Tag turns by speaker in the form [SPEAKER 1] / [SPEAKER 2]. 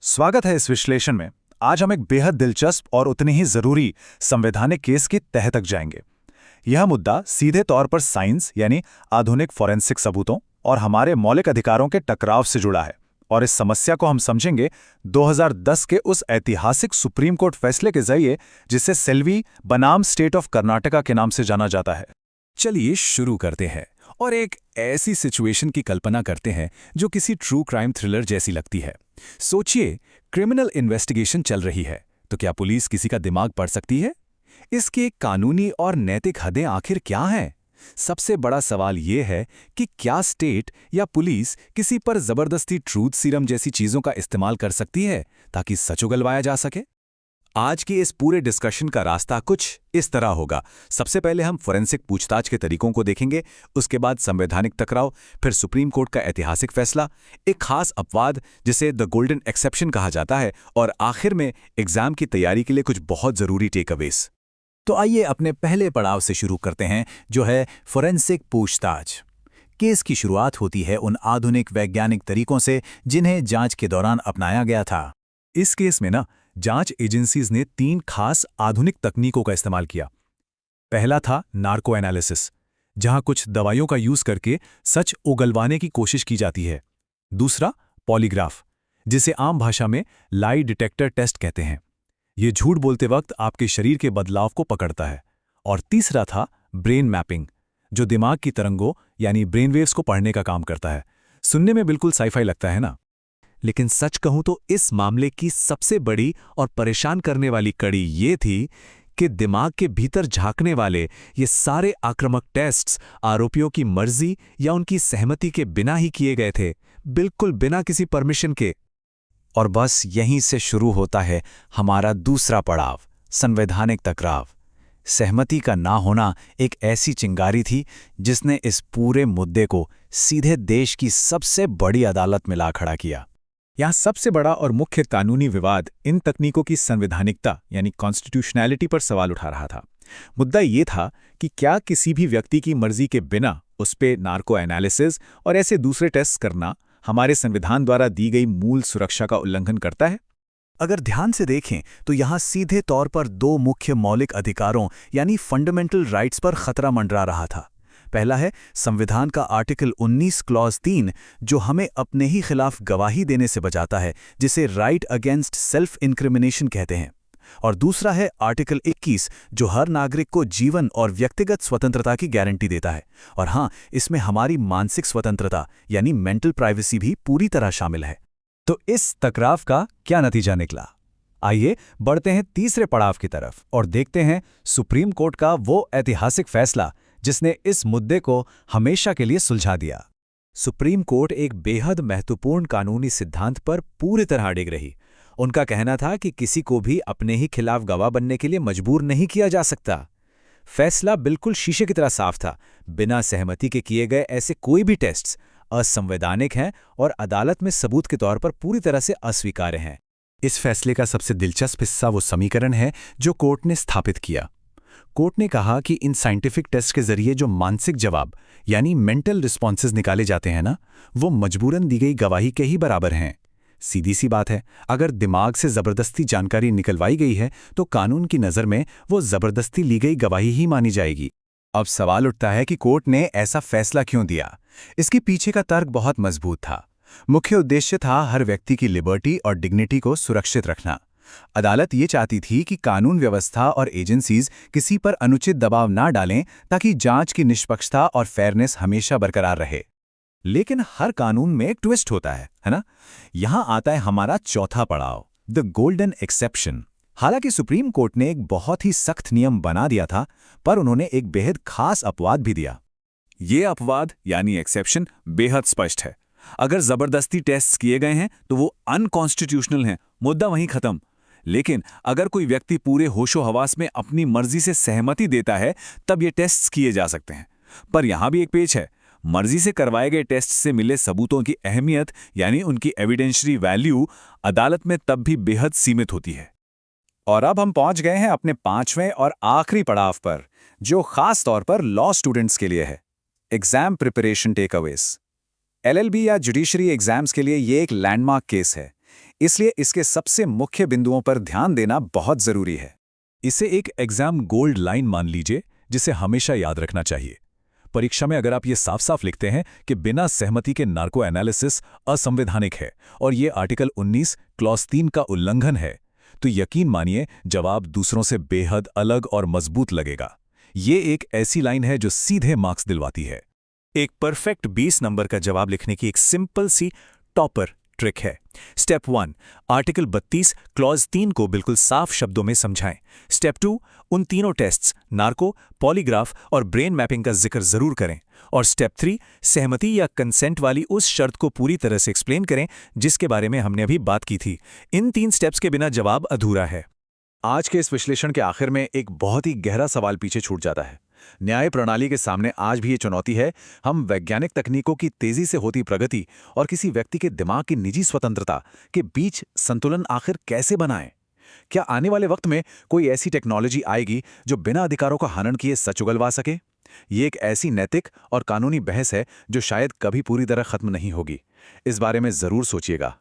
[SPEAKER 1] स्वागत है इस विश्लेषण में। आज हम एक बेहद दिलचस्प और उतनी ही जरूरी संवैधानिक केस की तह तक जाएंगे। यह मुद्दा सीधे तौर पर साइंस यानी आधुनिक फॉरेंसिक सबूतों और हमारे मौलिक अधिकारों के टकराव से जुड़ा है, और इस समस्या को हम समझेंगे 2010 के उस ऐतिहासिक सुप्रीम कोर्ट फैसले के जरिए जिसे सेल्वी बनाम स्टेट ऑफ कर्नाटका के नाम से जाना जाता है।
[SPEAKER 2] चलिए शुरू करते हैं और एक ऐसी सिचुएशन की कल्पना करते हैं जो किसी ट्रू क्राइम थ्रिलर जैसी लगती है। सोचिए, क्रिमिनल इन्वेस्टिगेशन चल रही है, तो क्या पुलिस किसी का दिमाग पढ़ सकती है? इसके कानूनी और नैतिक हदें आखिर क्या हैं? सबसे बड़ा सवाल यह है कि क्या स्टेट या पुलिस किसी पर जबरदस्ती ट्रूथ सीरम जैसी चीजों का इस्तेमाल कर सकती है ताकि सच उगलवाया जा सके? आज की इस पूरे डिस्कशन का रास्ता कुछ इस तरह होगा। सबसे पहले हम फोरेंसिक पूछताछ के तरीकों को देखेंगे, उसके बाद संवैधानिक टकराव, फिर सुप्रीम कोर्ट का ऐतिहासिक फैसला, एक खास अपवाद जिसे द गोल्डन एक्सेप्शन कहा जाता है, और आखिर में एग्जाम की तैयारी के लिए कुछ बहुत जरूरी टेकअवेज। तो आइए अपने पहले पड़ाव से शुरू करते हैं, जो है फोरेंसिक पूछताछ। केस की शुरुआत होती है उन आधुनिक वैज्ञानिक तरीकों से जिन्हें जांच के दौरान अपनाया गया था। इस केस में जांच एजेंसीज ने 3 खास आधुनिक तकनीकों का इस्तेमाल किया। पहला था नार्को एनालिसिस, जहां कुछ दवाइयों का यूज करके सच उगलवाने की कोशिश की जाती है। दूसरा, पॉलीग्राफ, जिसे आम भाषा में लाई डिटेक्टर टेस्ट कहते हैं। ये झूठ बोलते वक्त आपके शरीर के बदलाव को पकड़ता है। और तीसरा था ब्रेन मैपिंग, जो दिमाग की तरंगों यानी ब्रेन वेव्स को पढ़ने का काम करता है। सुनने में बिल्कुल साइफाई लगता है ना? लेकिन सच कहूं तो इस मामले की सबसे बड़ी और परेशान करने वाली कड़ी ये थी कि दिमाग के भीतर झांकने वाले ये सारे आक्रामक टेस्ट्स आरोपियों की मर्जी या उनकी सहमति के बिना ही किए गए थे, बिल्कुल बिना किसी परमिशन के। और बस यहीं से शुरू होता है हमारा दूसरा पड़ाव, संवैधानिक टकराव। सहमति का ना होना एक ऐसी चिंगारी थी जिसने इस पूरे मुद्दे को सीधे देश की सबसे बड़ी अदालत में ला खड़ा किया। यहाँ सबसे बड़ा और मुख्य कानूनी विवाद इन तकनीकों की संवैधानिकता यानी कॉन्स्टिट्यूशनैलिटी पर सवाल उठा रहा था। मुद्दा ये था कि क्या किसी भी व्यक्ति की मर्जी के बिना उस पे नार्को एनालिसिस और ऐसे दूसरे टेस्ट करना हमारे संविधान द्वारा दी गई मूल सुरक्षा का उल्लंघन करता है? अगर ध्यान से देखें तो यहाँ सीधे तौर पर 2 मुख्य मौलिक अधिकारों यानी फंडामेंटल राइट्स पर खतरा मंडरा रहा था। पहला है संविधान का आर्टिकल 19 क्लॉज 3, जो हमें अपने ही खिलाफ गवाही देने से बचाता है, जिसे राइट अगेंस्ट सेल्फ इंक्रिमिनेशन कहते हैं। और दूसरा है आर्टिकल 21, जो हर नागरिक को जीवन और व्यक्तिगत स्वतंत्रता की गारंटी देता है। और हाँ, इसमें हमारी मानसिक स्वतंत्रता यानी मेंटल प्राइवेसी भी पूरी तरह शामिल है। तो इस टकराव का क्या नतीजा निकला? आइए बढ़ते हैं तीसरे पड़ाव की तरफ और देखते हैं सुप्रीम कोर्ट का वो ऐतिहासिक फैसला जिसने इस मुद्दे को हमेशा के लिए सुलझा दिया। सुप्रीम कोर्ट एक बेहद महत्वपूर्ण कानूनी सिद्धांत पर पूरी तरह अडिग रही। उनका कहना था कि किसी को भी अपने ही खिलाफ गवाह बनने के लिए मजबूर नहीं किया जा सकता। फैसला बिल्कुल शीशे की तरह साफ था। बिना सहमति के किए गए ऐसे कोई भी टेस्ट्स असंवैधानिक हैं और अदालत में सबूत के तौर पर पूरी तरह से अस्वीकार्य हैं। इस फैसले का सबसे दिलचस्प हिस्सा वो समीकरण है जो कोर्ट ने स्थापित किया। कोर्ट ने कहा कि इन साइंटिफिक टेस्ट के जरिए जो मानसिक जवाब यानी मेंटल रिस्पॉन्सेज निकाले जाते हैं वो मजबूरन दी गई गवाही के ही बराबर हैं। सीधी सी बात है, अगर दिमाग से जबरदस्ती जानकारी निकलवाई गई है तो कानून की नज़र में वो जबरदस्ती ली गई गवाही ही मानी जाएगी। अब सवाल उठता है कि कोर्ट ने ऐसा फैसला क्यों दिया। इसके पीछे का तर्क बहुत मजबूत था। मुख्य उद्देश्य था हर व्यक्ति की लिबर्टी और डिग्निटी को सुरक्षित रखना। अदालत ये चाहती थी कि कानून व्यवस्था और एजेंसीज किसी पर अनुचित दबाव ना डालें ताकि जांच की निष्पक्षता और फेयरनेस हमेशा बरकरार रहे। लेकिन हर कानून में एक ट्विस्ट होता है ना? यहां आता है हमारा चौथा पड़ाव, द गोल्डन एक्सेप्शन। हालांकि सुप्रीम कोर्ट ने एक बहुत ही सख्त नियम बना दिया था, पर उन्होंने एक बेहद खास अपवाद भी दिया। ये अपवाद यानी एक्सेप्शन बेहद स्पष्ट है। अगर जबरदस्ती टेस्ट किए गए हैं तो वो अनकॉन्स्टिट्यूशनल हैं, मुद्दा वहीं खत्म। लेकिन अगर कोई व्यक्ति पूरे होशो हवास में अपनी मर्जी से सहमति देता है तब ये टेस्ट्स किए जा सकते हैं। पर यहां भी एक पेच है। मर्जी से करवाए गए टेस्ट से मिले सबूतों की अहमियत यानी उनकी एविडेंशरी वैल्यू अदालत में तब भी बेहद सीमित होती है। और अब हम पहुंच गए हैं अपने 5वें और आखिरी पड़ाव पर, जो खास तौर पर लॉ स्टूडेंट्स के लिए है, एग्जाम प्रिपरेशन टेकअवेज। एलएलबी या जुडिशरी एग्जाम्स के लिए ये एक लैंडमार्क केस है।
[SPEAKER 1] इसलिए इसके सबसे मुख्य बिंदुओं पर ध्यान देना बहुत जरूरी है।
[SPEAKER 2] इसे एक एग्जाम गोल्ड लाइन मान लीजिए, जिसे हमेशा याद रखना चाहिए। परीक्षा में अगर आप ये साफ साफ लिखते हैं कि बिना सहमति के नार्को एनालिसिस असंवैधानिक है और ये आर्टिकल 19 क्लॉज 3 का उल्लंघन है, तो यकीन मानिए जवाब दूसरों से बेहद अलग और मजबूत लगेगा। ये एक ऐसी लाइन है जो सीधे मार्क्स दिलवाती है।
[SPEAKER 1] एक परफेक्ट 20 नंबर का जवाब लिखने की एक सिंपल सी टॉपर ट्रिक है। स्टेप 1, आर्टिकल 32 क्लॉज 3 को बिल्कुल साफ शब्दों में समझाएं। स्टेप 2, उन तीनों टेस्ट्स नार्को, पॉलीग्राफ और ब्रेन मैपिंग का जिक्र जरूर करें। और स्टेप 3, सहमति या कंसेंट वाली उस शर्त को पूरी तरह से एक्सप्लेन करें जिसके बारे में हमने अभी बात की थी। इन 3 स्टेप्स के बिना जवाब अधूरा है। आज के इस विश्लेषण के आखिर में एक बहुत ही गहरा सवाल पीछे छूट जाता है। न्याय प्रणाली के सामने आज भी ये चुनौती है, हम वैज्ञानिक तकनीकों की तेजी से होती प्रगति और किसी व्यक्ति के दिमाग की निजी स्वतंत्रता के बीच संतुलन आखिर कैसे बनाएं? क्या आने वाले वक्त में कोई ऐसी टेक्नोलॉजी आएगी जो बिना अधिकारों का हनन किए सच उगलवा सके? ये एक ऐसी नैतिक और कानूनी बहस है जो शायद कभी पूरी तरह खत्म नहीं होगी। इस बारे में जरूर सोचिएगा।